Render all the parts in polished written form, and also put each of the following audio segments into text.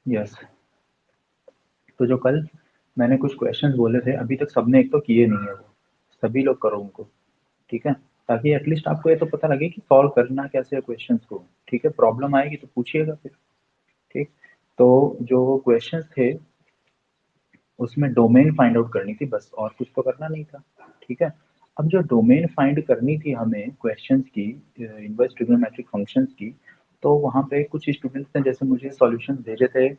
Yes. तो जो कल मैंने कुछ क्वेश्चंस बोले थे, अभी तक सबने एक तो किए नहीं है, वो सभी लोग करो उनको। ठीक है, ताकि एटलीस्ट आपको ये तो पता लगे कि सॉल्व करना कैसे है क्वेश्चंस को। ठीक है, प्रॉब्लम आएगी तो पूछिएगा फिर। ठीक। तो जो क्वेश्चंस थे उसमें डोमेन फाइंड आउट करनी थी बस, और कुछ तो करना नहीं था। ठीक है। अब जो डोमेन फाइंड करनी थी हमें क्वेश्चंस की, इनवर्स ट्रिग्नोमेट्रिक फंक्शंस की, तो वहाँ पे कुछ स्टूडेंट्स ने जैसे मुझे सॉल्यूशन भेजे थे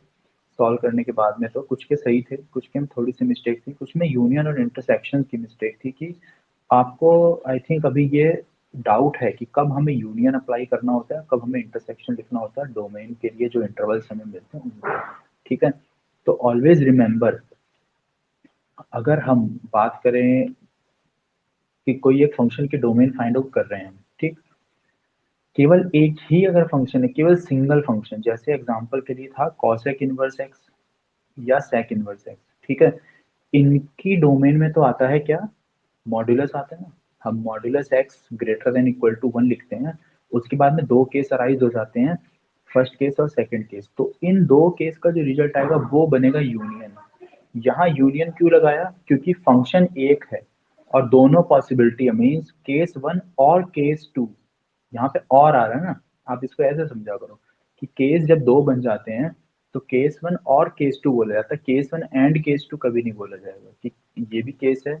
सॉल्व करने के बाद में, तो कुछ के सही थे, कुछ के में थोड़ी सी मिस्टेक थी, कुछ में यूनियन और इंटरसेक्शन की मिस्टेक थी। कि आपको आई थिंक अभी ये डाउट है कि कब हमें यूनियन अप्लाई करना होता है, कब हमें इंटरसेक्शन लिखना होता है डोमेन के लिए जो इंटरवल्स हमें मिलते हैं उनके। ठीक है। तो ऑलवेज रिमेंबर, अगर हम बात करें कि कोई एक फंक्शन के डोमेन फाइंड आउट कर रहे हैं, ठीक, केवल एक ही अगर फंक्शन है, केवल सिंगल फंक्शन, जैसे एग्जांपल के लिए था कॉसेक इनवर्स एक्स या सेक इनवर्स एक्स। ठीक है। इनकी डोमेन में तो आता है क्या, मॉड्यूलस आता है ना। हम modulus x greater than equal to 1 लिखते हैं, उसके बाद में दो केस अराइज हो जाते हैं, फर्स्ट केस और सेकंड केस। तो इन दो केस का जो रिजल्ट आएगा वो बनेगा यूनियन। यहाँ यूनियन क्यों लगाया, क्योंकि फंक्शन एक है और दोनों पॉसिबिलिटी मीन्स केस वन और केस टू। यहाँ पे और आ रहा है ना, आप इसको ऐसे समझा करो कि केस जब दो बन जाते हैं तो केस वन और केस टू बोला जाता है, case one and case two कभी नहीं बोला जाएगा कि ये भी केस है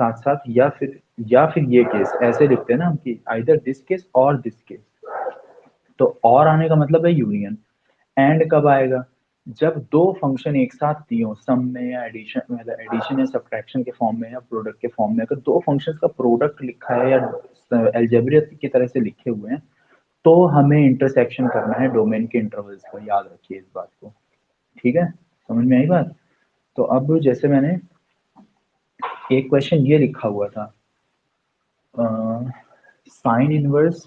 साथ साथ, या फिर ये केस, ऐसे लिखते हैं ना हम कि आइदर दिस केस और दिस केस। तो और आने का मतलब है यूनियन। एंड कब आएगा, जब दो फंक्शन एक साथ दिए हो सम में या एडिशन, मतलब एडिशन या सब्ट्रैक्शन के फॉर्म में या प्रोडक्ट के फॉर्म में, अगर दो फंक्शंस का प्रोडक्ट लिखा है या एल्जेब्रिक की तरह से लिखे हुए हैं, तो हमें इंटरसेक्शन करना है डोमेन के इंटरवल्स का, याद रखिए इस बात को। ठीक है, समझ में आई बात। तो अब जैसे मैंने एक क्वेश्चन ये लिखा हुआ था, साइन इनवर्स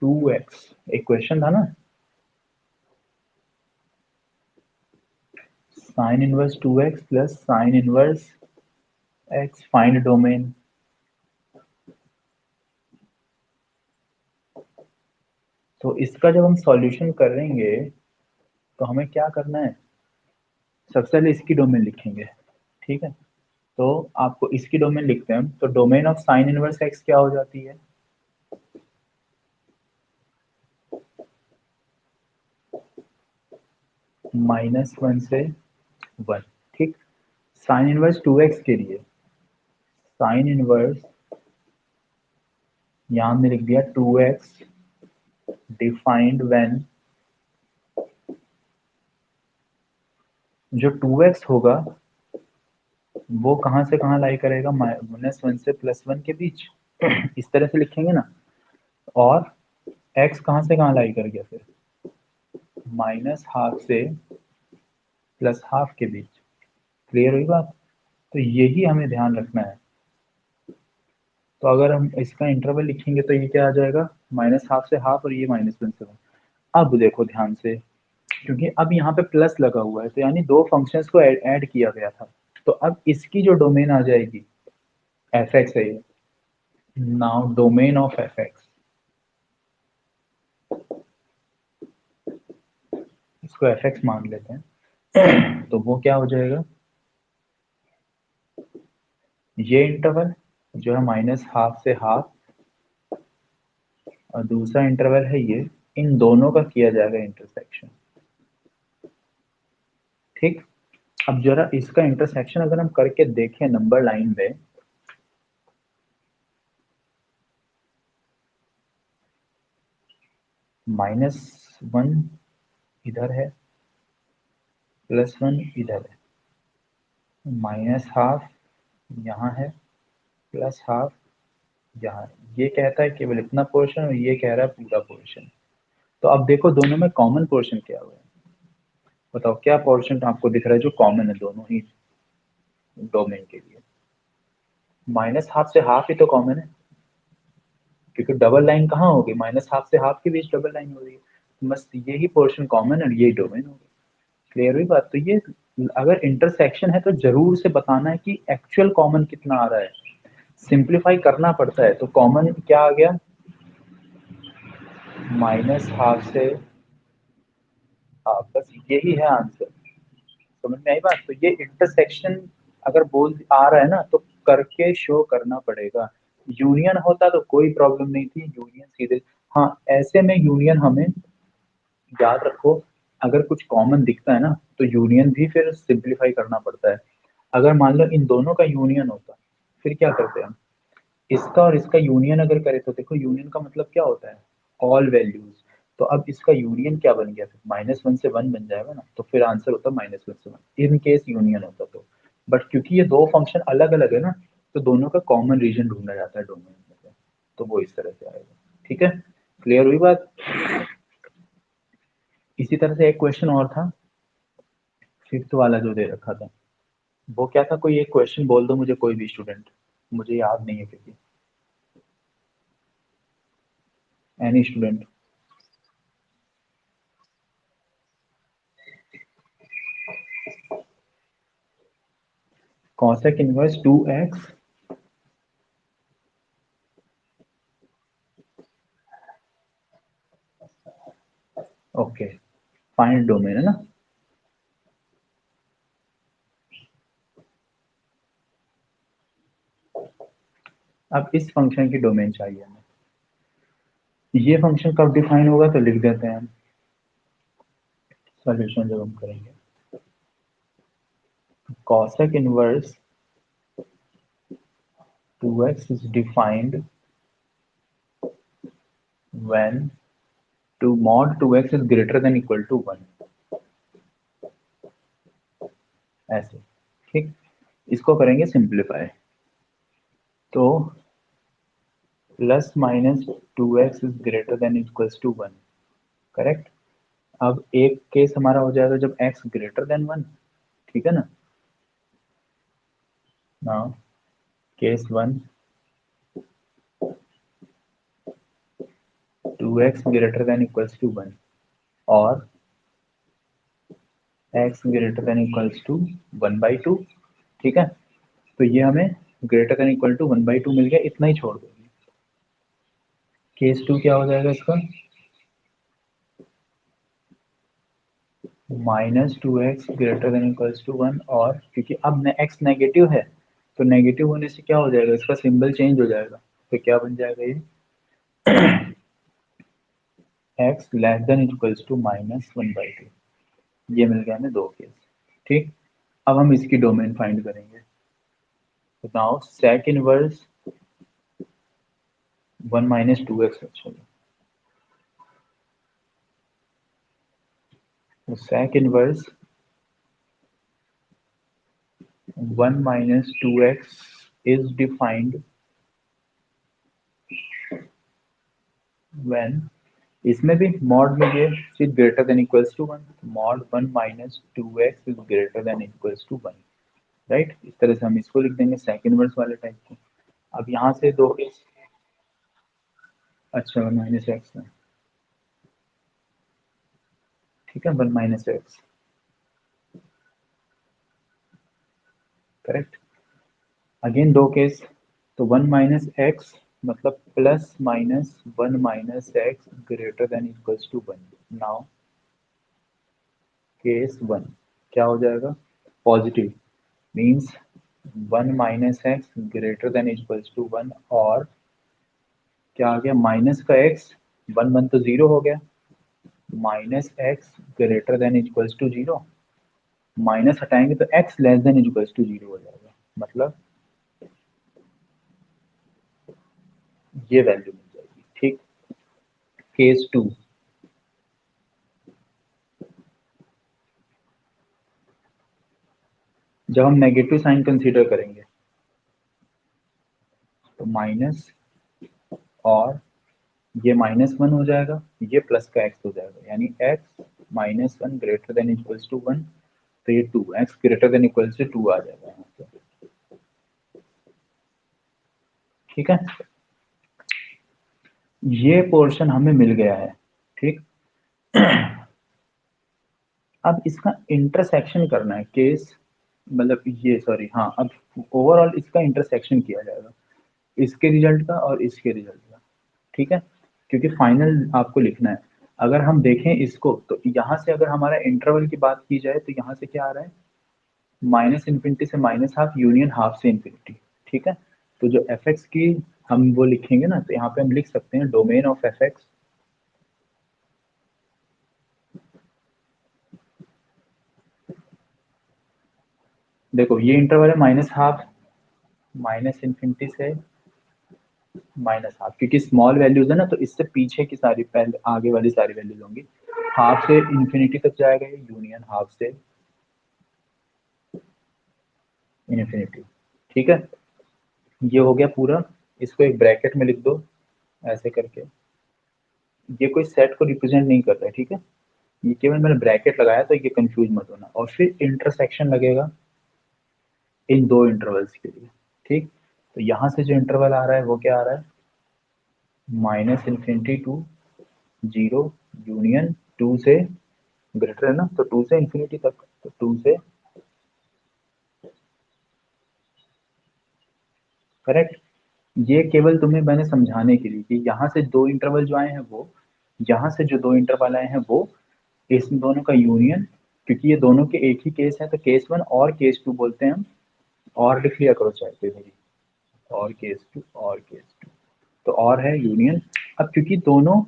2x, एक क्वेश्चन था ना, sine inverse 2x plus sine inverse x find domain. तो इसका जब हम सॉल्यूशन करेंगे तो हमें क्या करना है, सबसे पहले इसकी डोमेन लिखेंगे। ठीक है। तो आपको इसकी डोमेन लिखते हैं, तो domain of sine inverse x क्या हो जाती है, -1 से 1। ठीक। साइन इनवर्स 2x के लिए साइन इनवर्स, यहाँ हमने लिख दिया 2x डिफाइंड व्हेन, जो 2x होगा वो कहाँ से कहाँ लाई करेगा, -1 से +1 के बीच, इस तरह से लिखेंगे ना। और x कहाँ से कहाँ लाई कर गया फिर, -12 से +12 के बीच। क्लियर हुई बात। तो यही हमें ध्यान रखना है। तो अगर हम इसका इंटरवल लिखेंगे तो ये क्या आ जाएगा, -12 से हाफ और ये -1 से 1। अब देखो ध्यान से, क्योंकि अब यहाँ पे प्लस लगा हुआ है तो यानी दो फंक्शंस को ऐड किया गया था। तो अब इसकी जो डोमेन आ जाएगी, एफ एक्स है ये, now domain of F x, इसको एफ एक्स मान लेते हैं। तो वो क्या हो जाएगा, ये इंटरवल जो है -12 से हाफ, और दूसरा इंटरवल है ये, इन दोनों का किया जाएगा इंटरसेक्शन। ठीक। अब जरा इसका इंटरसेक्शन अगर हम करके देखें नंबर लाइन में, -1 इधर है, +1 इधर है, -12 यहाँ है, +12 यहाँ है। ये कहता है केवल इतना पोर्शन और ये कह रहा है पूरा पोर्शन। तो अब देखो दोनों में कॉमन पोर्शन क्या हुआ है, बताओ क्या पोर्शन आपको दिख रहा है जो कॉमन है दोनों ही डोमेन के लिए, -12 से हाफ ही तो कॉमन है, क्योंकि डबल लाइन कहाँ होगी, -12 से हाफ के बीच डबल लाइन हो रही है, बस यही पोर्शन कॉमन है और यही डोमेन होगी। क्लियर हुई बात। तो ये अगर इंटरसेक्शन है तो जरूर से बताना है कि एक्चुअल कॉमन कितना आ रहा है, सिंप्लीफाई करना पड़ता है। तो कॉमन क्या आ गया, -12 से हाँ बस यही है आंसर। समझ में आई बात? तो ये इंटरसेक्शन अगर बोल आ रहा है ना तो करके शो करना पड़ेगा। यूनियन होता तो कोई प्रॉब्लम नहीं थी, यूनियन सीधे। हाँ ऐसे में यूनियन हमें याद रखो, अगर कुछ कॉमन दिखता है ना तो यूनियन भी फिर सिंप्लीफाई करना पड़ता है। अगर मान लो इन दोनों का यूनियन होता फिर क्या करते हैं हम, इसका और इसका यूनियन अगर करें तो देखो यूनियन का मतलब क्या होता है, ऑल वैल्यूज। तो अब इसका यूनियन क्या बन गया, फिर -1 से 1 बन जाएगा ना, तो फिर आंसर होता -1 से 1 इन केस यूनियन होता तो। बट क्योंकि ये दो फंक्शन अलग अलग है ना, तो दोनों का कॉमन रीजन ढूंढा जाता है डोमेन में से। तो वो इस तरह से आएगा। ठीक है, क्लियर हुई बात? इसी तरह से एक क्वेश्चन और था, फिफ्थ वाला जो दे रखा था, वो क्या था, कोई एक क्वेश्चन बोल दो मुझे, कोई भी स्टूडेंट, मुझे याद नहीं है क्योंकि। Any student. Cosec inverse 2x। Okay, find domain है ना। अब इस फंक्शन की डोमेन चाहिए हमें। ये फंक्शन कब डिफाइन होगा तो लिख देते हैं हम सॉल्यूशन जब हम करेंगे। cosec inverse 2x is defined when 2 mod 2x is greater than equal to 1, ऐसे। ठीक, इसको करेंगे सिंप्लीफाई। तो +-2x is greater than equals to 1, correct. अब एक केस हमारा हो जाएगा जब x ग्रेटर देन 1, ठीक है ना। Now case 1, 2x greater than equals to 1 और x greater than equals to 1/2। ठीक है, तो ये हमें ग्रेटर देन इक्वल टू 1/2 मिल गया, इतना ही छोड़ देंगे। केस 2 क्या हो जाएगा इसका, -2x greater than equals to 1 और क्योंकि अब x नेगेटिव है तो नेगेटिव होने से क्या हो जाएगा, इसका सिंबल चेंज हो जाएगा। तो क्या बन जाएगा ये, x less than equals to -1/2। ये मिल गया हमें दो केस। ठीक, अब हम इसकी डोमेन फाइंड करेंगे। तो नाउ sec इनवर्स 1 - 2x, अच्छा। तो sec inverse 1 - 2x is defined when, इसमें भी मॉड में ये चीज greater than equals to 1, mod 1 - 2x is greater than equals to 1, right. इस तरह से हम इसको लिख देंगे सेकंड इनवर्स वाले टाइप को। अब यहाँ से दो केस, अच्छा 1 - x है, ठीक है, 1 - x, करेक्ट। अगेन दो केस, तो 1 - x मतलब +-1 - x greater than equals to 1। Now case 1 क्या हो जाएगा, positive, means 1 - x greater than equals to 1 और क्या आ गया, माइनस का x, 1 तो 0 हो गया, -x greater than equals to 0, minus हटाएंगे तो x less than equals to 0 हो जाएगा, मतलब ये वैल्यू मिल जाएगी। ठीक, केस 2, जब हम नेगेटिव साइन कंसीडर करेंगे तो माइनस और ये -1 हो जाएगा, ये प्लस का x हो जाएगा, यानी x -1 greater than equals to 1, तो ये 2 x greater than equals to 2 आ जाएगा यहाँ पे। ठीक है, ये पोर्शन हमें मिल गया है। ठीक, अब इसका इंटरसेक्शन करना है केस, मतलब ये सॉरी हाँ, अब ओवरऑल इसका इंटरसेक्शन किया जाएगा, इसके रिजल्ट का और इसके रिजल्ट का। ठीक है, क्योंकि फाइनल आपको लिखना है। अगर हम देखें इसको तो यहाँ से अगर हमारा इंटरवल की बात की जाए तो यहाँ से क्या आ रहा है, माइनस इन्फिनिटी से माइनस हाफ यूनियन हाफ से इन्फिनिटी। ठीक है, तो जो एफ एक्स की हम वो लिखेंगे ना, तो यहाँ पे हम लिख सकते हैं डोमेन ऑफ एफ एक्स, देखो ये इंटरवल है माइनस हाफ, माइनस इन्फिनिटी से माइनस हाफ, क्योंकि स्मॉल वैल्यूज है ना तो इससे पीछे की सारी पहले आगे वाली सारी वैल्यूज होंगी। हाफ से इन्फिनिटी तक जाएगा ये, यूनियन हाफ से इन्फिनिटी। ठीक है, ये हो गया पूरा। इसको एक ब्रैकेट में लिख दो ऐसे करके, ये कोई सेट को रिप्रेजेंट नहीं करता है। ठीक है, ये केवल मैंने ब्रैकेट लगाया तो ये कंफ्यूज मत होना। और फिर इंटरसेक्शन लगेगा इन दो इंटरवल्स के लिए। ठीक, तो यहाँ से जो इंटरवल आ रहा है वो क्या आ रहा है, minus infinity to zero union two से ग्रेटर है ना, तो टू से इन्फिनिटी तक, तो टू से, करेक्ट। ये केवल तुम्हें मैंने समझाने के लिए कि यहाँ से दो इंटरवल जो आए हैं वो, यहाँ से जो दो इंटरवल आए हैं वो, इस दोनों का यूनियन, क्योंकि ये दोनों के एक ही केस है तो केस वन और केस टू बोलते हैं हम। और लिख लिया करो चाहते मेरी, और केस टू और केस टू, तो और है यूनियन। अब क्योंकि दोनों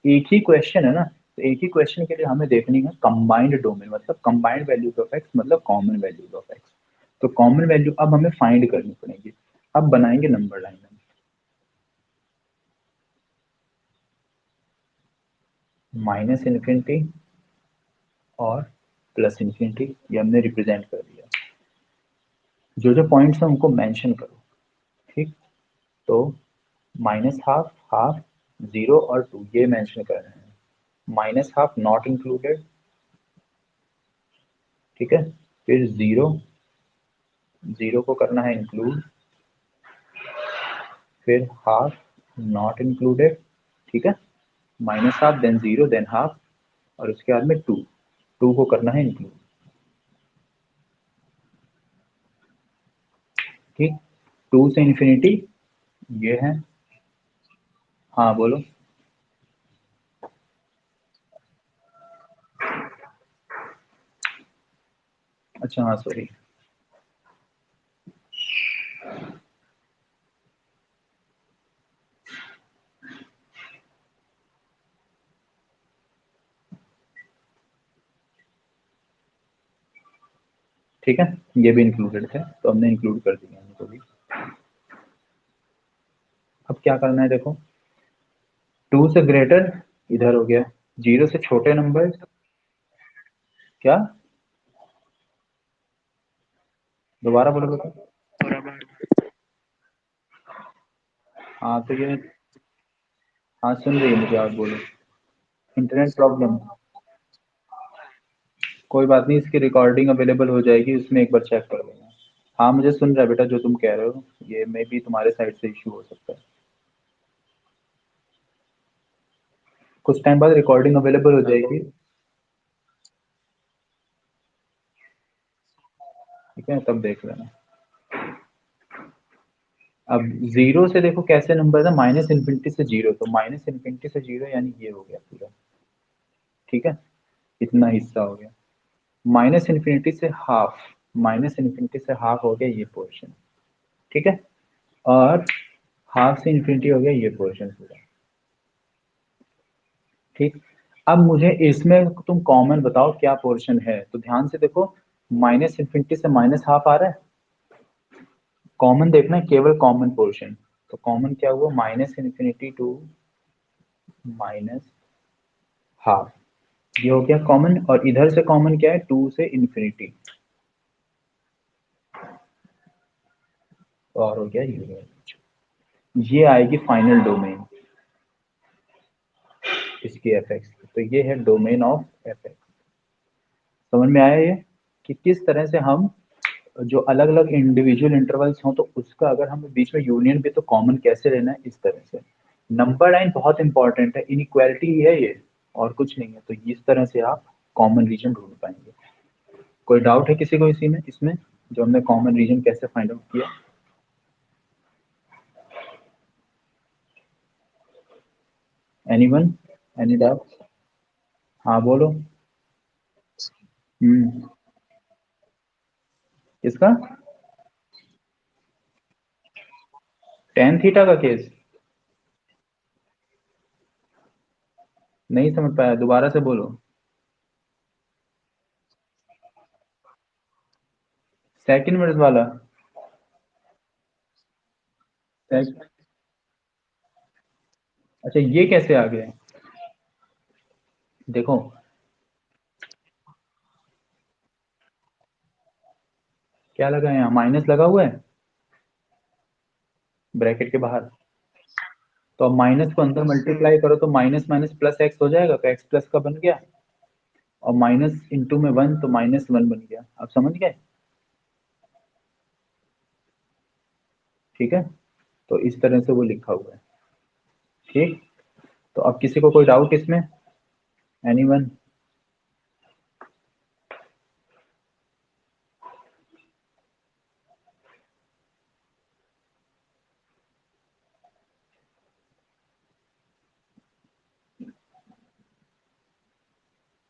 एक ही क्वेश्चन है ना, तो एक ही क्वेश्चन के लिए हमें देखनी है कंबाइंड डोमेन, मतलब कंबाइंड वैल्यूज ऑफ एक्स, मतलब कॉमन वैल्यूज ऑफ एक्स। तो कॉमन वैल्यू अब हमें फाइंड करनी पड़ेगी। अब बनाएंगे नंबर लाइन, माइनस इन्फिनिटी और प्लस इन्फिनिटी, ये हमने रिप्रेजेंट कर दिया। जो जो पॉइंट्स हैं उनको मेंशन करो। ठीक, तो माइनस हाफ, हाफ, जीरो और टू ये मेंशन कर रहे हैं। माइनस हाफ नॉट इंक्लूडेड, ठीक है। फिर जीरो, जीरो को करना है इंक्लूड। फिर हाफ नॉट इंक्लूडेड, ठीक है। Minus half than zero than half, और उसके बाद में टू, टू को करना है इंक्लूड। ठीक, टू से इन्फिनिटी ये है। हाँ बोलो। अच्छा हाँ सॉरी। ठीक है, ये भी इंक्लूडेड थे तो हमने इंक्लूड कर दिया इनको भी। अब क्या करना है देखो, टू से ग्रेटर इधर हो गया, जीरो से छोटे नंबर, क्या, दोबारा बोलो बेटा। हाँ तो ये, हाँ सुन रही है मुझे, आप बोलो। इंटरनेट प्रॉब्लम, कोई बात नहीं, इसकी रिकॉर्डिंग अवेलेबल हो जाएगी, उसमें एक बार चेक कर लेना। हाँ मुझे सुन रहा है बेटा जो तुम कह रहे हो, ये मे भी तुम्हारे साइड से इशू हो सकता है। कुछ टाइम बाद रिकॉर्डिंग अवेलेबल हो जाएगी। ठीक है, तब देख लेना। अब जीरो से देखो कैसे नंबर है, माइनस इन्फिनिटी से जीरो, तो माइनस इन्फिनिटी से जीरो यानी ये हो गया पूरा। ठीक है, इतना हिस्सा हो गया। माइनस इन्फिनिटी से हाफ, माइनस इन्फिनिटी से हाफ हो गया ये पोर्शन। ठीक है, और हाफ से इन्फिनिटी हो गया ये पोर्शन पूरा। ठीक, अब मुझे इसमें तुम कॉमन बताओ क्या पोर्शन है, तो ध्यान से देखो, माइनस इन्फिनिटी से माइनस हाफ आ रहा है, कॉमन देखना है केवल कॉमन पोर्शन। तो कॉमन क्या हुआ, minus infinity to minus half, ये हो गया कॉमन। और इधर से कॉमन क्या है, टू से इन्फिनिटी, और हो गया यूनियन। ये आएगी फाइनल डोमेन इसकी एफ एक्स, तो ये है डोमेन ऑफ एफ एक्स। समझ में आया ये, कि किस तरह से हम जो अलग अलग इंडिविजुअल इंटरवल्स हों तो उसका अगर हमें बीच में यूनियन भी तो कॉमन कैसे लेना है, इस तरह से। नंबर लाइन बहुत इंपॉर्टेंट है, इनइक्वालिटी है ये, और कुछ नहीं है। तो इस तरह से आप कॉमन रीजन ढूंढ पाएंगे। कोई डाउट है किसी को इसी में, इसमें जो हमने कॉमन रीजन कैसे फाइंड आउट किया? Anyone, any doubt? हाँ बोलो। किसका? टेन थीटा का केस? नहीं समझ पाया, दोबारा से बोलो। सेकंड वर्स वाला? Sec- अच्छा, ये कैसे आ गए? देखो, क्या लगा है यहाँ, माइनस लगा हुआ है ब्रैकेट के बाहर। तो अब माइनस को अंदर मल्टीप्लाई करो तो माइनस माइनस प्लस एक्स हो जाएगा, तो एक्स प्लस का बन गया। और माइनस इंटू में वन तो माइनस वन बन गया। आप समझ गए? ठीक है, तो इस तरह से वो लिखा हुआ है। ठीक, तो अब किसी को कोई डाउट इसमें? एनीवन?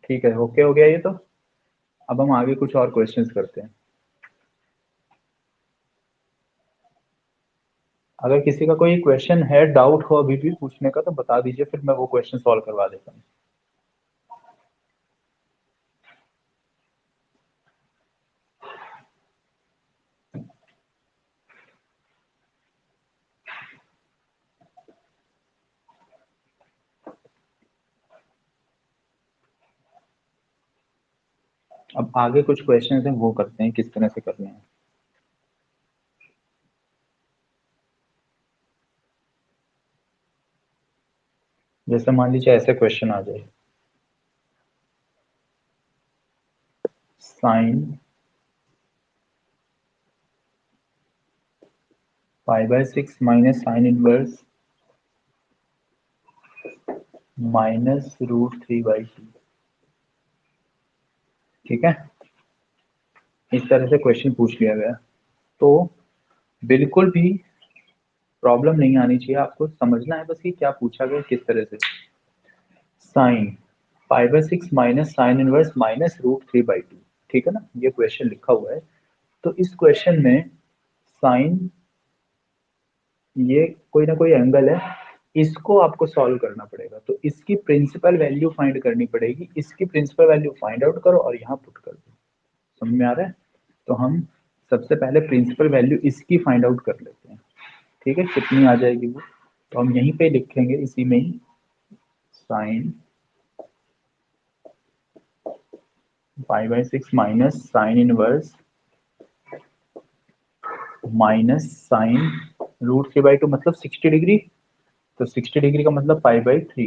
ठीक है, ओके हो गया ये तो। अब हम आगे कुछ और क्वेश्चंस करते हैं। अगर किसी का कोई क्वेश्चन है, डाउट हो अभी भी पूछने का, तो बता दीजिए, फिर मैं वो क्वेश्चन सॉल्व करवा देता हूँ। अब आगे कुछ क्वेश्चंस हैं, वो करते हैं किस तरह से करने हैं। जैसे मान लीजिए ऐसे क्वेश्चन आ जाए, sine pi by six minus sine inverse minus root three by two. ठीक है, इस तरह से क्वेश्चन पूछ लिया गया, तो बिल्कुल भी प्रॉब्लम नहीं आनी चाहिए। आपको समझना है बस कि क्या पूछा गया, किस तरह से। Sine pi by six minus sine inverse minus root three by two. ठीक है ना, ये क्वेश्चन लिखा हुआ है। तो इस क्वेश्चन में साइन, ये कोई ना कोई एंगल है, इसको आपको सॉल्व करना पड़ेगा। तो इसकी प्रिंसिपल वैल्यू फाइंड करनी पड़ेगी। इसकी प्रिंसिपल वैल्यू फाइंड आउट करो और यहाँ पुट कर दो। समझ में आ रहा है? तो हम सबसे पहले प्रिंसिपल वैल्यू इसकी फाइंड आउट कर लेते हैं। ठीक है, कितनी आ जाएगी वो, तो हम यहीं पे लिखेंगे इसी में ही। Sine pi by six minus sine inverse minus sine root three by two, मतलब 60 डिग्री। तो 60 डिग्री का मतलब पाई बाई थ्री।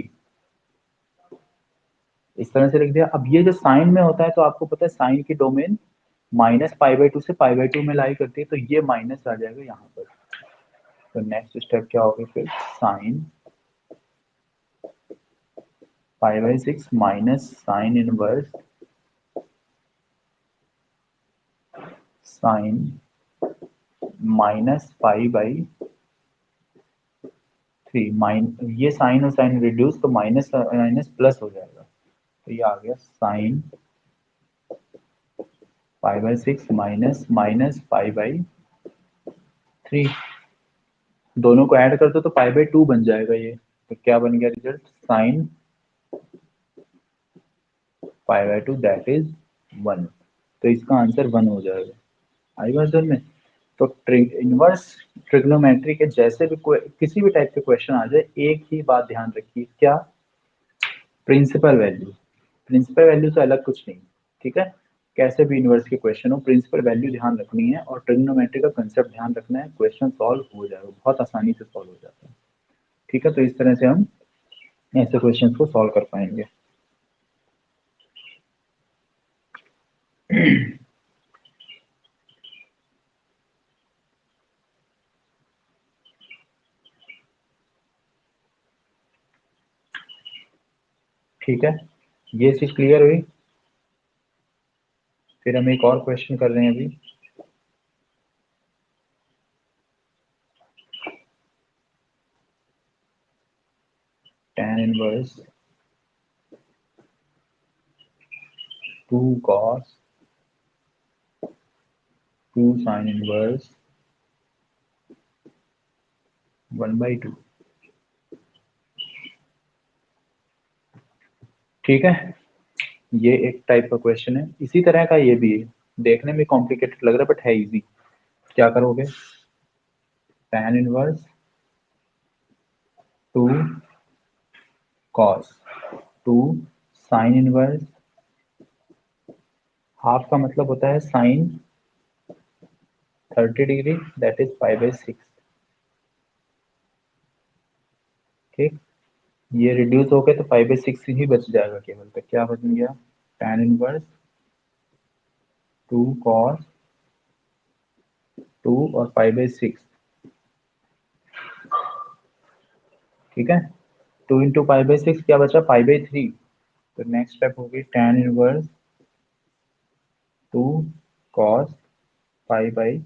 इस तरह से लिख दिया। अब ये जो साइन में होता है, तो आपको पता है साइन की domain minus pi by two से पाई बाई टू में लाई करती है, तो ये माइनस आ जाएगा यहाँ पर। तो नेक्स्ट स्टेप क्या होगा फिर, sine pi by six minus sine inverse sine minus pi by three. ये साइन और साइन रिड्यूस, तो माइनस माइनस प्लस हो जाएगा। तो ये आ गया sine pi by six minus minus pi by three. दोनों को ऐड कर दो तो पाई बाई टू बन जाएगा ये। तो क्या बन गया result, sine pi by two that is one. तो इसका आंसर वन हो जाएगा। आई बात समझ में? तो इनवर्स ट्रिग्नोमेट्री के जैसे भी कोई किसी भी टाइप के क्वेश्चन आ जाए, एक ही बात ध्यान रखिए, क्या, प्रिंसिपल वैल्यू। प्रिंसिपल वैल्यू से अलग कुछ नहीं। ठीक है, कैसे भी यूनिवर्स के क्वेश्चन हो, प्रिंसिपल वैल्यू ध्यान रखनी है और ट्रिग्नोमेट्री का कंसेप्ट ध्यान रखना है। क्वेश्चन सॉल्व हो जाएगा, बहुत आसानी से सॉल्व हो जाता है। ठीक है, तो इस तरह से हम ऐसे क्वेश्चन को सॉल्व कर पाएंगे। ठीक है, ये चीज क्लियर हुई। फिर हम एक और क्वेश्चन कर रहे हैं अभी। tan inverse 2 cos 2 sin inverse 1/2। ठीक है, ये एक टाइप का क्वेश्चन है। इसी तरह का ये भी है, देखने में कॉम्प्लिकेटेड लग रहा है बट है इजी। क्या करोगे, tan inverse 2 cos 2 sin inverse, half का मतलब होता है साइन 30 डिग्री, दैट इज 5/6। ठीक, ये रिड्यूस हो गया तो 5/6 ही बच जाएगा केवल। तो क्या बच गया, tan इनवर्स 2 cos 2 और 5/6। ठीक है, 2 इंटू 5/6 क्या बचा, 5/3। तो नेक्स्ट स्टेप होगी tan इनवर्स 2 cos 5/3।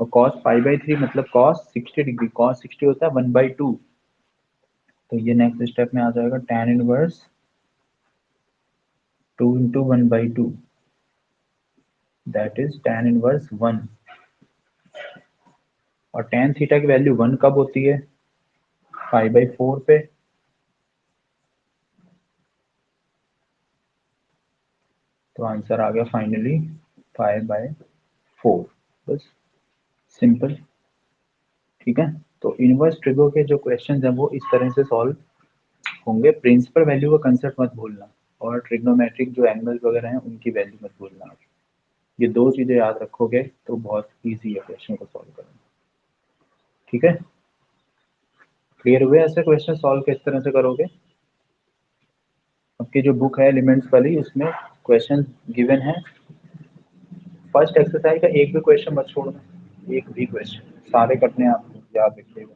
और cos 5/3 मतलब cos 60 डिग्री, cos 60 होता है 1/2। तो ये नेक्स्ट स्टेप में आ जाएगा tan inverse 2 into 1/2, that is tan inverse 1। और tan थीटा की वैल्यू 1 कब होती है, 5/4 पे। तो आंसर आ गया फाइनली 5/4। बस, सिंपल। ठीक है, तो इनवर्स ट्रिगो के जो क्वेश्चन है वो इस तरह से सॉल्व होंगे। प्रिंसिपल वैल्यू का कंसेप्ट मत भूलना, और ट्रिग्नोमेट्रिक जो एंगल्स वगैरह हैं उनकी वैल्यू मत भूलना। ये दो चीजें याद रखोगे तो बहुत इजी है क्वेश्चन को सॉल्व करना। ठीक है, क्लियर हुए ऐसे क्वेश्चन सॉल्व किस तरह से करोगे। आपकी जो बुक है एलिमेंट्स वाली, उसमें क्वेश्चन गिवन है। फर्स्ट एक्सरसाइज का एक भी क्वेश्चन मत छोड़ना, एक भी क्वेश्चन, सारे करने हैं आपको, याद रखिएगा।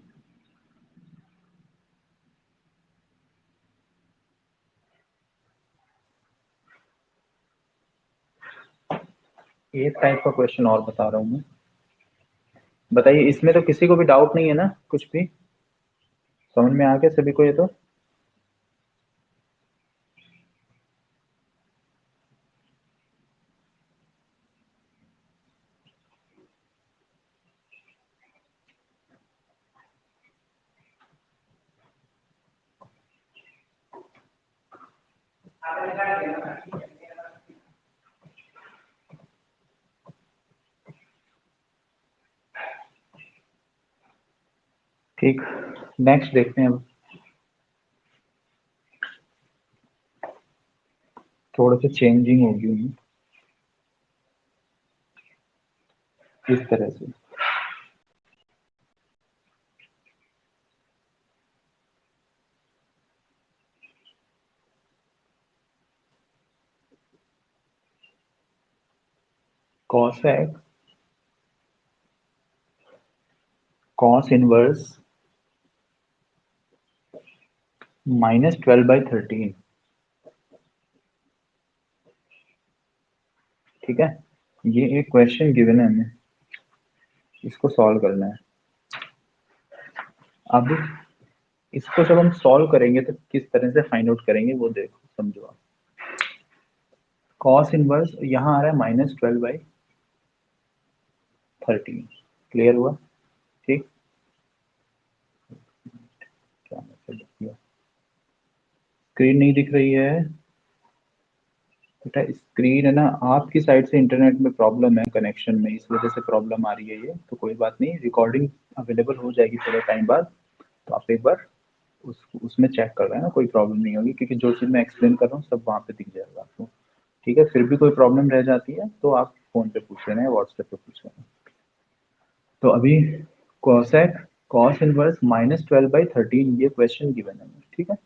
एक टाइप का क्वेश्चन और बता रहा हूँ मैं, बताइए। इसमें तो किसी को भी डाउट नहीं है ना, कुछ भी समझ में आ गया सभी को ये तो। ठीक, नेक्स्ट देखते हैं अब। थोड़ा सा चेंजिंग होगी इस तरह से। cosec cos inverse -12/13। ठीक है, ये एक क्वेश्चन गिवन है हमें, इसको सॉल्व करना है। अब इसको जब हम सॉल्व करेंगे तो किस तरह से फाइंड आउट करेंगे वो देखो, समझो आप। cos इनवर्स यहाँ आ रहा है -12/13। क्लियर हुआ। ठीक, क्या मैसेज दिया, स्क्रीन नहीं दिख रही है बेटा। स्क्रीन है ना, आपकी साइड से इंटरनेट में प्रॉब्लम है कनेक्शन में, इस वजह से प्रॉब्लम आ रही है। ये तो कोई बात नहीं, रिकॉर्डिंग अवेलेबल हो जाएगी थोड़े टाइम बाद। तो आप एक बार उसमें चेक कर रहे हैं ना, कोई प्रॉब्लम नहीं होगी, क्योंकि जो चीज़ मैं एक्सप्लेन कर रहा हूँ सब वहाँ पे दिख जाएगा आपको। ठीक है, फिर भी कोई प्रॉब्लम रह जाती है तो आप फोन पे पूछ लेना है, व्हाट्सएप पे पूछ लेना। तो अभी cosec cos इनवर्स -12/13 ये क्वेश्चन गिवन है। ठीक है,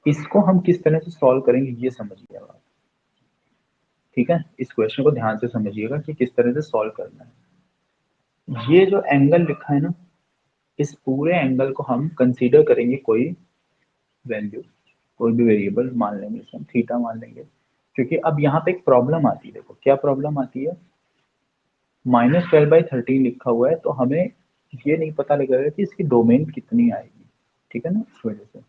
इसको हम किस तरह से सॉल्व करेंगे ये समझिए आप। ठीक है, इस क्वेश्चन को ध्यान से समझिएगा कि किस तरह से सॉल्व करना है। ये जो एंगल लिखा है ना, इस पूरे एंगल को हम कंसीडर करेंगे कोई वैल्यू, कोई भी वेरिएबल मान लेंगे, इसे हम थीटा मान लेंगे। क्योंकि अब यहाँ पे एक प्रॉब्लम आती है, देखो क्या प्रॉब्लम आती है। -12/13 लिखा हुआ है तो हमें ये नहीं पता लगेगा कि इसकी डोमेन कितनी आएगी। ठीक है ना, इस वजह से।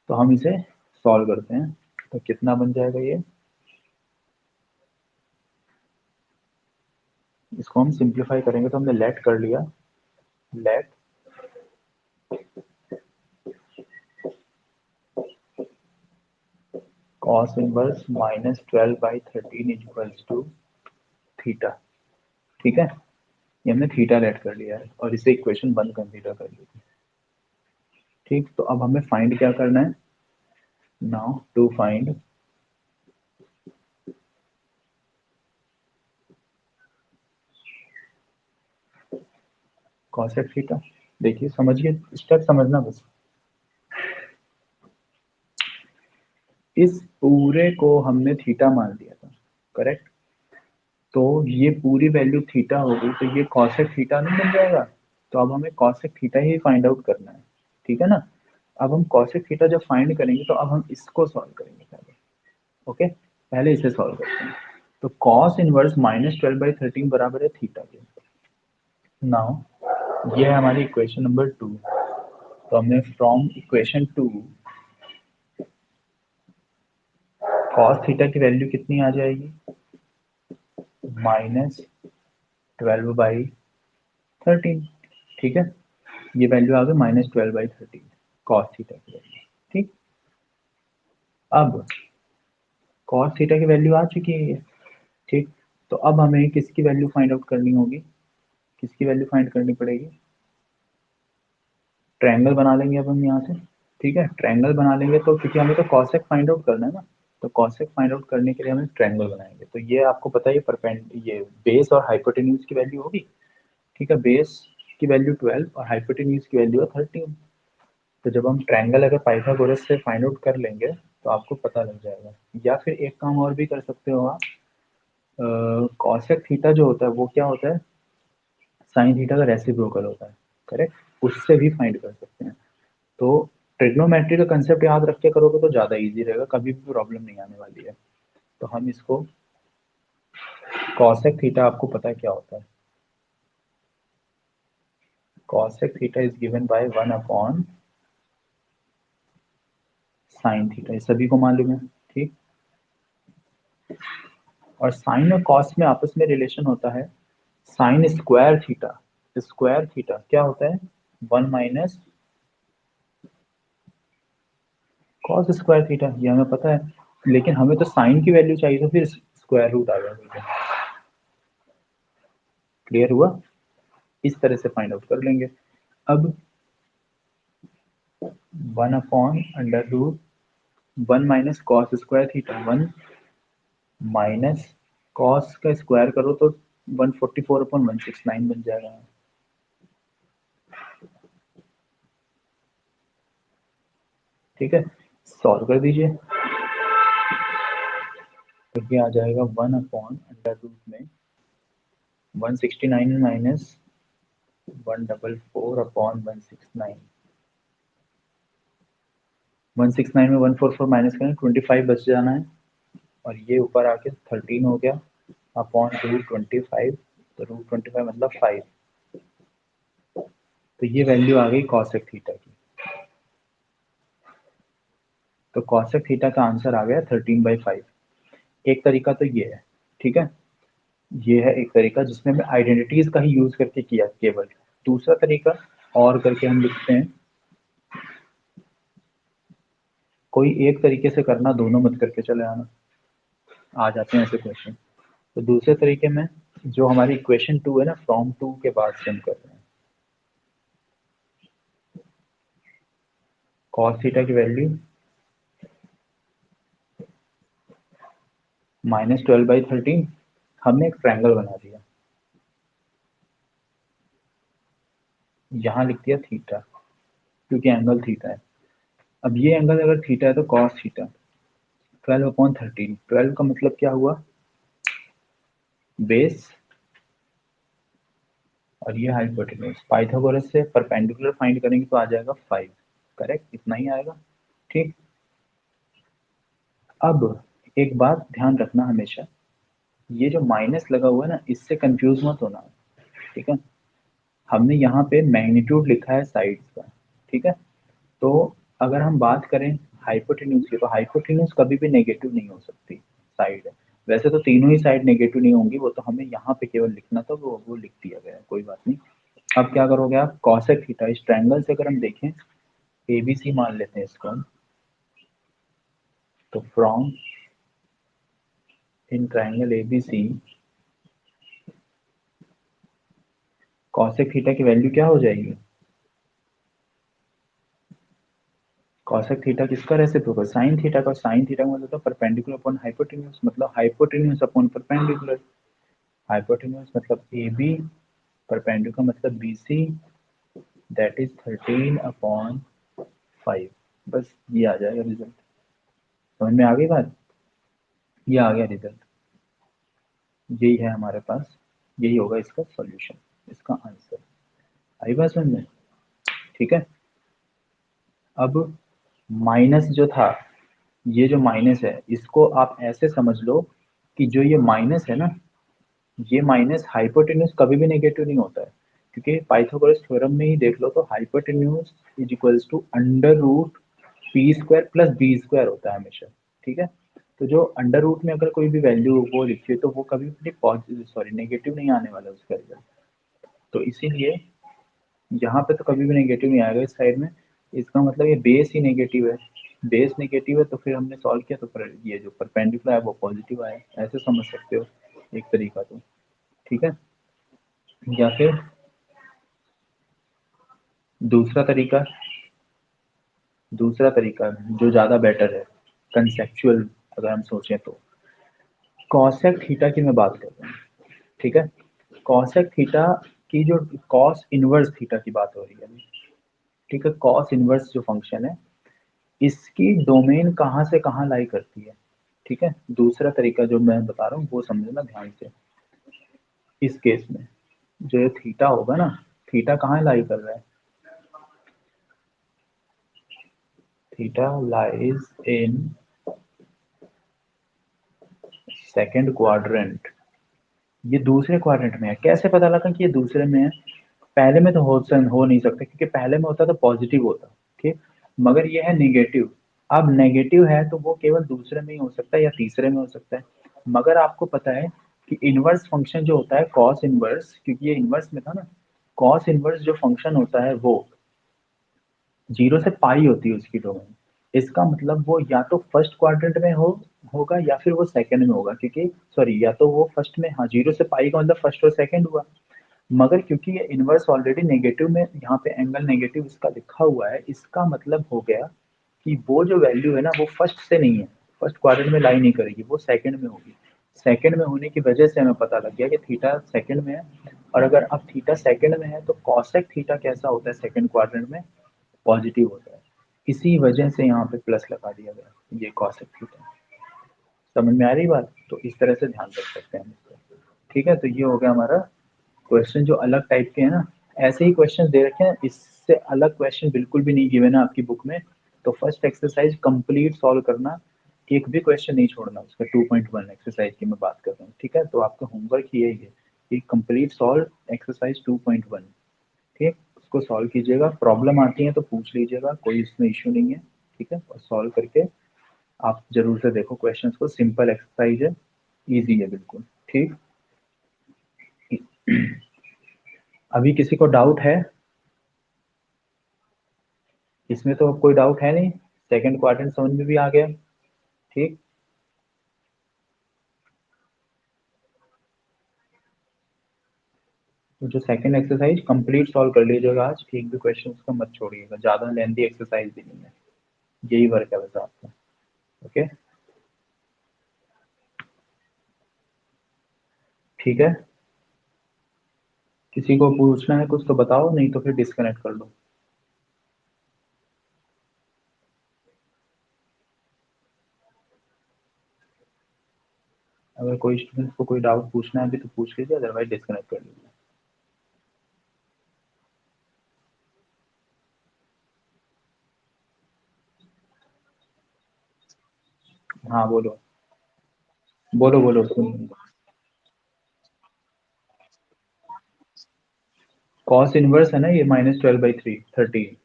तो हम इसे सॉल्व करते हैं। तो कितना बन जाएगा ये, इसको हम सिंप्लीफाई करेंगे तो हमने लेट कर लिया, let cos inverse minus 12/13 equals to theta. ठीक है, ये हमने थीटा लेट कर लिया है और इसे इक्वेशन 1 कंसीडर कर ली थी। ठीक, तो अब हमें फाइंड क्या करना है, now to find cosec theta. देखिए समझिए, स्टेप समझना बस। इस पूरे को हमने थीटा मान लिया था, करेक्ट। तो ये पूरी वैल्यू थीटा हो गई, तो ये कॉसेक थीटा नहीं बन जाएगा। तो अब हमें कॉसेक थीटा ही फाइंड आउट करना है, ठीक है ना। अब हम कॉसेक थीटा जब फाइंड करेंगे तो अब हम इसको सॉल्व करेंगे पहले। ओके, पहले इसे सॉल्व करते हैं। तो कॉस इनवर्स -12/13 बराबर है थीटा के। नाउ ये है हमारी इक्वेशन नंबर 2। तो हमने फ्रॉम इक्वेशन 2 कॉस थीटा की वैल्यू कितनी आ जाएगी, -12/13। ठीक है, ये वैल्यू आ गई -12/13 कॉस थीटा की वैल्यू। ठीक, अब कॉस थीटा की वैल्यू आ चुकी है ये। ठीक, तो अब हमें किसकी वैल्यू फाइंड आउट करनी होगी, किसकी वैल्यू फाइंड करनी पड़ेगी, ट्रायंगल बना लेंगे अब हम यहाँ से। ठीक है, ट्रायंगल बना लेंगे तो क्योंकि हमें तो कॉसेक फाइंड आउट करना है ना, तो कॉसेक फाइंड आउट करने के लिए हमें ट्रायंगल बनाएंगे। तो ये आपको पता है ये ये बेस और हाइपोटेन्यूज की वैल्यू होगी। ठीक है, बेस की वैल्यू 12 और हाइपोटेन्यूज की वैल्यू है 13। तो जब हम ट्रायंगल अगर पाइथागोरस से फाइंड आउट कर लेंगे तो आपको पता लग जाएगा। या फिर एक काम और भी कर सकते हो आप, कॉसेक थीटा जो होता है वो क्या होता है, साइन थीटा का रेसिप्रोकल होता है, करेक्ट। उससे भी फाइंड कर सकते हैं। तो ट्रिग्नोमेट्री का कंसेप्ट याद रख के करोगे तो ज़्यादा इजी रहेगा, कभी भी प्रॉब्लम नहीं आने वाली है। तो हम इसको कॉसेक थीटा, आपको पता है क्या होता है, cosec theta is given by 1 upon sine theta, ये सभी को मालूम है। ठीक, और साइन और कॉस में आपस में रिलेशन होता है, sine square theta, square theta क्या होता है, 1 माइनस कॉस स्क्वायर थीटा, ये हमें पता है। लेकिन हमें तो साइन की वैल्यू चाहिए, तो फिर स्क्वायर रूट आ गया। क्लियर हुआ, इस तरह से फाइंड आउट कर लेंगे। अब 1 upon under root 1 minus cos square theta, 1 minus cos का स्क्वायर करो तो 144/169 बन जाएगा। ठीक है, सॉल्व कर दीजिए, तो ये आ जाएगा 1 अपॉन अंडर रूट में 169 माइनस 144/169। 169 में 144 माइनस करें 25 बच जाना है, और ये ऊपर आके 13 हो गया अपॉन √25। तो √25 मतलब 5। तो ये वैल्यू आ गई कॉसेक थीटा की। तो कॉसेक थीटा का आंसर आ गया 13/5। एक तरीका तो ये है, ठीक है, ये है एक तरीका जिसमें मैं आइडेंटिटीज का ही यूज करके किया केवल। दूसरा तरीका और करके हम लिखते हैं, कोई एक तरीके से करना, दोनों मत करके चले आना, आ जाते हैं ऐसे क्वेश्चन। तो दूसरे तरीके में जो हमारी इक्वेशन 2 है ना, फ्रॉम 2 के बाद से हम कर रहे हैं, कॉस थीटा की वैल्यू -12/13, हमने एक ट्रायंगल बना दिया, यहाँ लिख दिया थीटा, क्योंकि एंगल थीटा है। अब ये एंगल अगर थीटा है तो कॉस थीटा 12/13, 12 का मतलब क्या हुआ, बेस, और ये हाइपोटेन्यूज। पाइथागोरस से परपेंडिकुलर फाइंड करेंगे तो आ जाएगा 5, करेक्ट, इतना ही आएगा। ठीक, अब एक बात ध्यान रखना हमेशा, ये जो माइनस लगा हुआ है ना, इससे कंफ्यूज मत होना। ठीक है, हमने यहाँ पे मैग्नीट्यूड लिखा है साइड्स का। ठीक है, तो अगर हम बात करें हाइपोटेन्यूज की, तो हाइपोटेन्यूज कभी भी नेगेटिव नहीं हो सकती साइड। वैसे तो तीनों ही साइड नेगेटिव नहीं होंगी, वो तो हमें यहाँ पे केवल लिखना था, वो लिख दिया गया है, कोई बात नहीं। अब क्या करोगे आप, कॉसेक थीटा, इस ट्रायंगल से अगर हम देखें, एबीसी मान लेते हैं इसको हम, तो from in triangle ABC cosec theta की वैल्यू क्या हो जाएगी, कॉसेक थीटा किसका रेसिप्रोकल, साइन थीटा का। साइन थीटा का मतलब परपेंडिकुलर अपॉन हाइपोटेन्यूज, मतलब हाइपोटेन्यूज अपॉन परपेंडिकुलर। हाइपोटेन्यूज मतलब ए बी, परपेंडिकुलर मतलब बी सी, दैट इज 13/5। बस ये आ जाएगा रिजल्ट। समझ में आ गई बात, ये आ गया रिजल्ट, यही है हमारे पास, यही होगा इसका सॉल्यूशन, इसका आंसर। आई बात समझ में, ठीक है। अब माइनस जो था, ये जो माइनस है इसको आप ऐसे समझ लो कि जो ये माइनस है ना, ये माइनस हाइपोटेन्यूज कभी भी नेगेटिव नहीं होता है, क्योंकि पाइथागोरस थ्योरम में ही देख लो तो hypotenuse is equals to under root P square plus B square होता है हमेशा, ठीक है। तो जो अंडर रूट में अगर कोई भी वैल्यू वो लिखिए तो वो कभी भी पॉजिटिव, सॉरी नेगेटिव नहीं आने वाला उसका रिजल्ट। तो इसीलिए यहाँ पे तो कभी भी नेगेटिव नहीं आएगा इस साइड में, इसका मतलब ये बेस ही नेगेटिव है। बेस नेगेटिव है तो फिर हमने सॉल्व किया तो फिर ये जो परपेंडिकुलर है वो पॉजिटिव आया, ऐसे समझ सकते हो एक तरीका तो, ठीक है। या फिर दूसरा तरीका, दूसरा तरीका जो ज़्यादा बेटर है कंसेप्चुअल, अगर हम सोचें तो कॉसेक थीटा की मैं बात कर रहा हूँ, ठीक है। कॉसेक थीटा की जो कॉस इनवर्स थीटा की बात हो रही है अभी, ठीक है। कॉस इनवर्स जो फंक्शन है इसकी डोमेन कहाँ से कहाँ लाई करती है, ठीक है। दूसरा तरीका जो मैं बता रहा हूँ वो समझना ध्यान से। इस केस में जो ये थीटा होगा ना, थीटा कहाँ लाई कर रहा है, theta lies in second quadrant. ये दूसरे क्वाड्रेंट में है, कैसे पता लगा कि ये दूसरे में है, पहले में तो हो नहीं सकता, क्योंकि पहले में होता तो पॉजिटिव होता, ठीक। मगर ये है नेगेटिव, अब नेगेटिव है तो वो केवल दूसरे में ही हो सकता है या तीसरे में हो सकता है। मगर आपको पता है कि इनवर्स फंक्शन जो होता है कॉस इनवर्स, क्योंकि ये इनवर्स में था ना, कॉस इनवर्स जो फंक्शन होता है वो 0 से पाई होती है उसकी डोमेन। इसका मतलब वो या तो फर्स्ट क्वाड्रेंट में होगा या फिर वो सेकंड में होगा, क्योंकि सॉरी या तो वो फर्स्ट में, हाँ 0 से पाई का मतलब फर्स्ट और सेकंड हुआ। मगर क्योंकि ये इनवर्स ऑलरेडी नेगेटिव में, यहाँ पे एंगल नेगेटिव इसका लिखा हुआ है, इसका मतलब हो गया कि वो जो वैल्यू है ना वो फर्स्ट से नहीं है, फर्स्ट क्वाड्रेंट में लाई नहीं करेगी, वो सेकंड में होगी। सेकंड में होने की वजह से हमें पता लग गया कि थीटा सेकंड में है। और अगर अब थीटा सेकंड में है तो कॉसेक थीटा कैसा होता है सेकंड क्वाड्रेंट में, पॉजिटिव होता है। इसी वजह से यहाँ पे प्लस लगा दिया गया, ये कॉसेक थीटा। समझ में आ रही बात, तो इस तरह से ध्यान रख सकते हैं हम इसको, ठीक है। तो ये हो गया हमारा क्वेश्चन जो अलग टाइप के हैं ना, ऐसे ही क्वेश्चन दे रखे हैं, इससे अलग क्वेश्चन बिल्कुल भी नहीं गिवन है आपकी बुक में। तो फर्स्ट एक्सरसाइज कंप्लीट सॉल्व करना, एक भी क्वेश्चन नहीं छोड़ना उसका, 2.1 एक्सरसाइज की मैं बात कर रहा हूँ, ठीक है। तो आपका होमवर्क यही है कि कंप्लीट सॉल्व एक्सरसाइज 2.1, ठीक। उसको सॉल्व कीजिएगा, प्रॉब्लम आती है तो पूछ लीजिएगा, कोई इसमें इश्यू नहीं है, ठीक है। और सॉल्व करके आप जरूर से देखो क्वेश्चंस को, सिंपल एक्सरसाइज है, इजी है बिल्कुल, ठीक। अभी किसी को डाउट है इसमें, तो कोई डाउट है नहीं, सेकंड क्वाड्रेंट समझ में भी आ गया, ठीक। तो जो सेकंड एक्सरसाइज कंप्लीट सॉल्व कर लीजिएगा आज, एक भी क्वेश्चन उसका मत छोड़िएगा, ज़्यादा लेंथी एक्सरसाइज भी नहीं है, यही वर्क है बस आपका, ओके, ठीक है। किसी को पूछना है कुछ तो बताओ, नहीं तो फिर डिस्कनेक्ट कर लो। अगर कोई स्टूडेंट को कोई डाउट पूछना है अभी तो पूछ लीजिए, अदरवाइज डिस्कनेक्ट कर लीजिए। हाँ बोलो, बोलो बोलो सुन। कॉस इनवर्स है ना ये -12/3 13,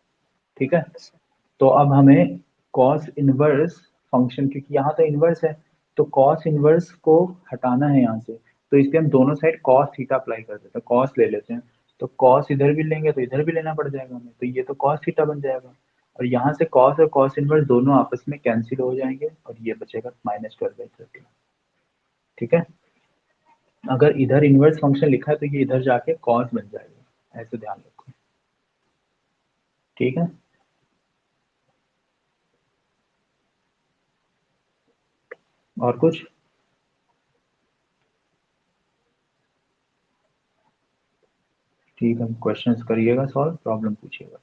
ठीक है। तो अब हमें कॉस इनवर्स फंक्शन, क्योंकि यहाँ तो इनवर्स है, तो कॉस इनवर्स को हटाना है यहाँ से, तो इसलिए हम दोनों साइड कॉस थीटा अप्लाई कर देते हैं, कॉस ले लेते हैं। तो कॉस इधर भी लेंगे तो इधर भी लेना पड़ जाएगा हमें, तो ये तो कॉस थीटा बन जाएगा। और यहाँ से कॉस और कॉस इनवर्स दोनों आपस में कैंसिल हो जाएंगे और ये बचेगा -12/30। ठीक है। अगर इधर इनवर्स फंक्शन लिखा है तो ये इधर जाके कॉस बन जाएगा, ऐसे ध्यान रखो। ठीक है। और कुछ? ठीक है, क्वेश्चंस करिएगा सॉल्व, प्रॉब्लम पूछिएगा।